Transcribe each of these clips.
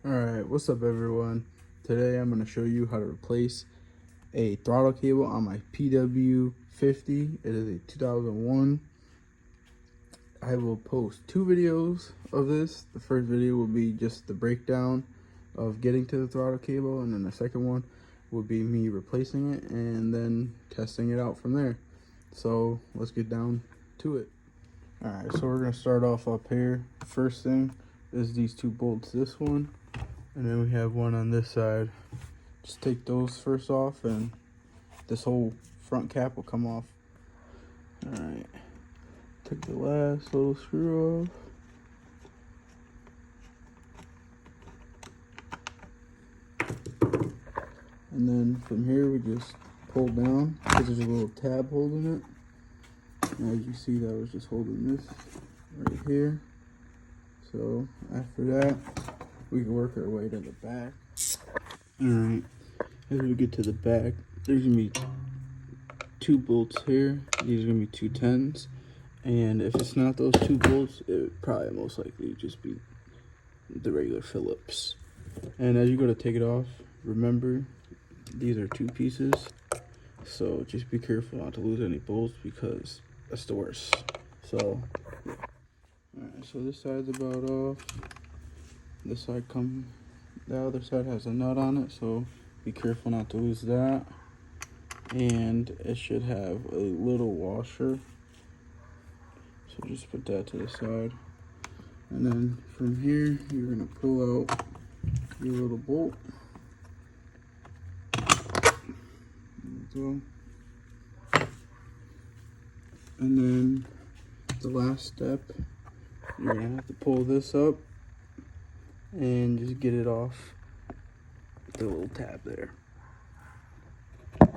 Alright, what's up everyone? Today I'm going to show you how to replace a throttle cable on my PW50. It is a 2001. I will post two videos of this. The first video will be just the breakdown of getting to the throttle cable, and then the second one will be me replacing it and then testing it out from there. So let's get down to it. Alright, so we're going to start off up here. First thing is these two bolts, this one, and then we have one on this side. Just take those first off and this whole front cap will come off. Alright, take the last little screw off. And then from here we just pull down because there's a little tab holding it. And as you see, that was just holding this right here. So after that, we can work our way to the back. Alright, as we get to the back, there's gonna be two bolts here. These are gonna be 210s. And if it's not those two bolts, it would probably most likely just be the regular Phillips. And as you go to take it off, remember, these are two pieces. So just be careful not to lose any bolts because that's the worst. So, alright, so this side's about off. This side the other side has a nut on it, so be careful not to lose that. And it should have a little washer, so just put that to the side. And then from here, you're gonna pull out your little bolt. There we go. And then the last step, you're gonna have to pull this up and just get it off the little tab there.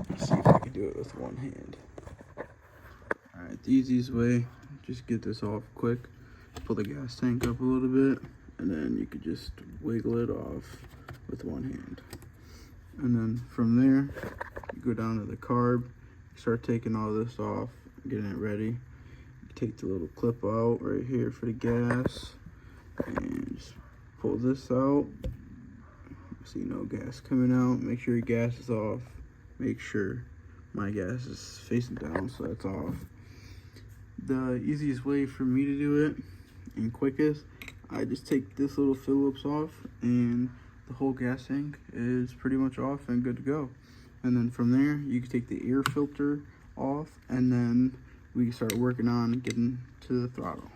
Let's see if I can do it with one hand. Alright, the easiest way, just get this off quick. Pull the gas tank up a little bit, and then you could just wiggle it off with one hand. And then from there, you go down to the carb, start taking all this off, getting it ready. You take the little clip out right here for the gas, and just pull this out. See no gas coming out. Make sure your gas is off. Make sure my gas is facing down, so that's off. The easiest way for me to do it and quickest, I just take this little Phillips off and the whole gas tank is pretty much off and good to go. And then from there, you can take the air filter off, and then we can start working on getting to the throttle.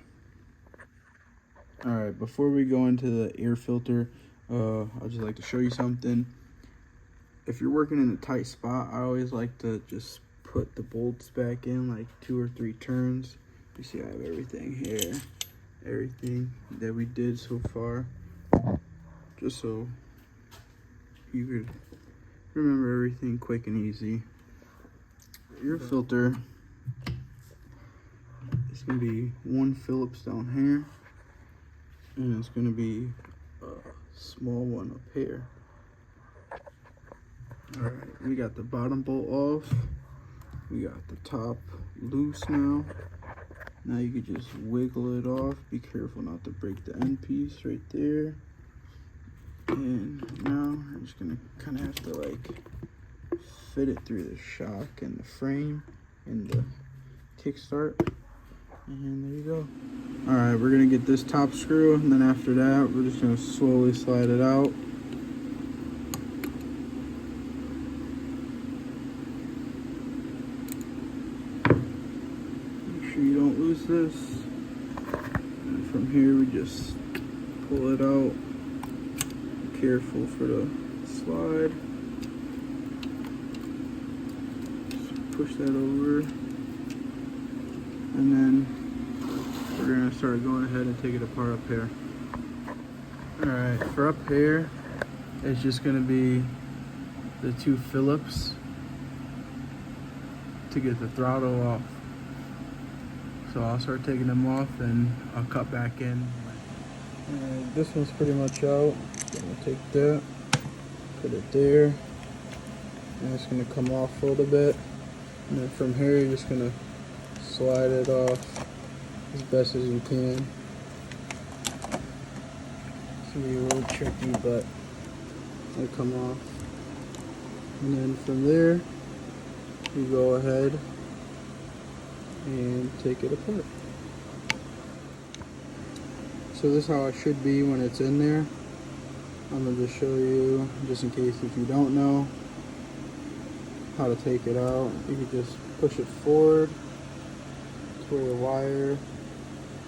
Alright, before we go into the air filter, I'd just like to show you something. If you're working in a tight spot, I always like to just put the bolts back in like 2 or 3 turns. You see I have everything here, everything that we did so far, just so you could remember everything quick and easy. Air filter, it's going to be one Phillips down here, and it's going to be a small one up here. Alright, we got the bottom bolt off. We got the top loose now. Now you can just wiggle it off. Be careful not to break the end piece right there. And now I'm just gonna kind of have to like fit it through the shock and the frame and the kickstart. And there you go. Alright, we're gonna get this top screw, and then after that, we're just gonna slowly slide it out. Make sure you don't lose this. And from here, we just pull it out. Be careful for the slide. Just push that over. And then we're gonna start going ahead and take it apart up here. Alright, for up here, it's just gonna be the 2 Phillips to get the throttle off. So I'll start taking them off and I'll cut back in. This one's pretty much out. So I'm gonna take that, put it there, and it's gonna come off a little bit. And then from here, you're just gonna slide it off as best as you can. It's gonna be a little tricky, but it'll come off. And then from there, you go ahead and take it apart. So this is how it should be when it's in there. I'm gonna just show you, just in case if you don't know how to take it out. You can just push it forward to where the wire,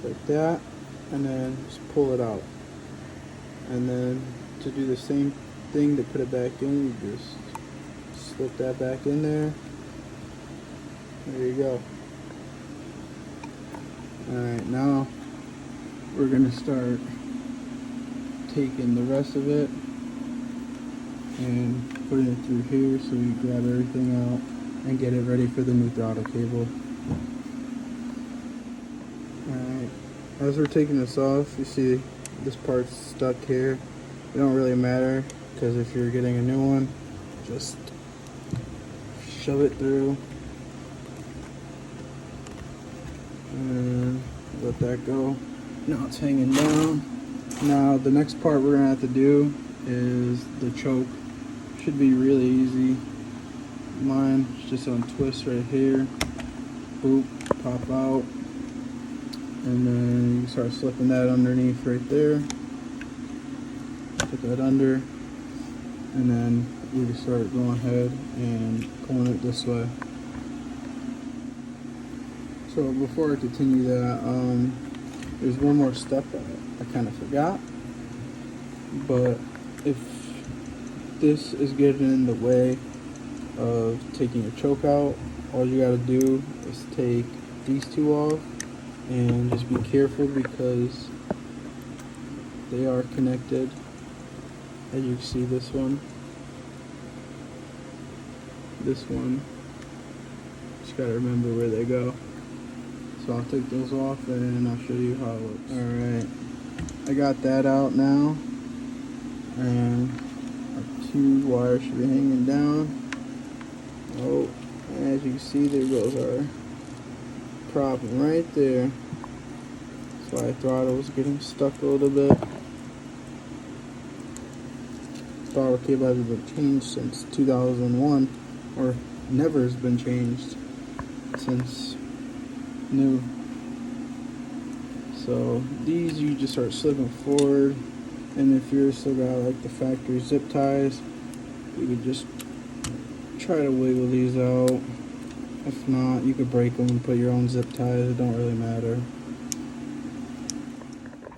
like that, and then just pull it out. And then to do the same thing to put it back in, you just slip that back in there. There you go. Alright, now we're gonna start taking the rest of it and putting it through here so we grab everything out and get it ready for the new throttle cable. Alright, as we're taking this off, you see this part's stuck here. It don't really matter, because if you're getting a new one, just shove it through and let that go. Now it's hanging down. Now the next part we're gonna have to do is the choke. Should be really easy. Mine is just on twist right here. Boop, pop out. And then you start slipping that underneath right there. Put that under. And then we can start going ahead and pulling it this way. So before I continue that, there's one more step that I kind of forgot. But if this is getting in the way of taking your choke out, all you gotta do is take these two off and just be careful because they are connected. As you see, this one, just gotta remember where they go. So I'll take those off and I'll show you how it looks. Alright, I got that out now, and our two wires should be hanging down. Oh, and as you can see, there goes our problem right there. That's why the throttle was getting stuck a little bit. Throttle cable hasn't been changed since 2001, or never has been changed since new. So these you just start slipping forward, and if you're still got like the factory zip ties, you could just try to wiggle these out. If not, you could break them and put your own zip ties. It don't really matter.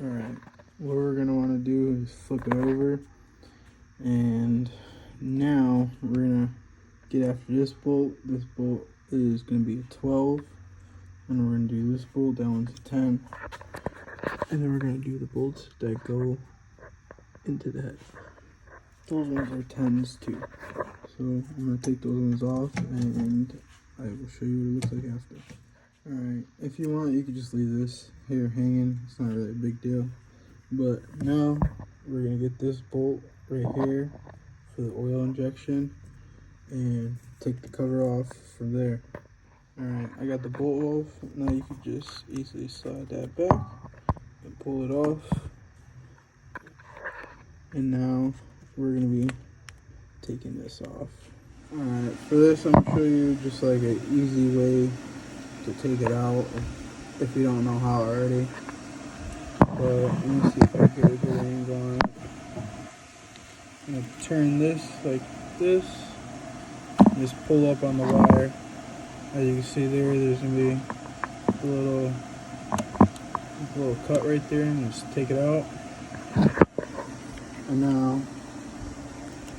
Alright, what we're gonna want to do is flip it over, and now we're gonna get after this bolt. This bolt is gonna be a 12. And we're going to do this bolt, that one's a 10. And then we're going to do the bolts that go into that. Those ones are 10s too. So I'm going to take those ones off and I will show you what it looks like after. Alright, if you want, you can just leave this here hanging. It's not really a big deal. But now we're going to get this bolt right here for the oil injection and take the cover off from there. Alright, I got the bolt off. Now you can just easily slide that back and pull it off. And now we're going to be taking this off. Alright, for this I'm going to show you just like an easy way to take it out if you don't know how already. But let me see if I get a good angle on it. I'm going to turn this like this. Just pull up on the wire. As you can see there's going to be a little cut right there, and just take it out. And now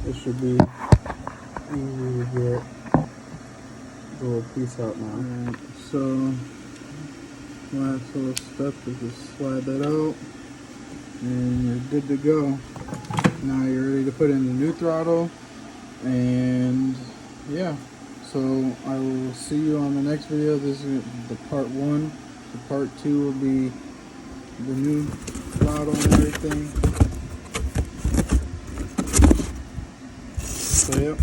it should be easy to get the little piece out now. Alright, so last little step is just slide that out and you're good to go. Now you're ready to put in the new throttle, and yeah. So I will see you on the next video. This is the part 1. The part 2 will be the new throttle and everything. So yep.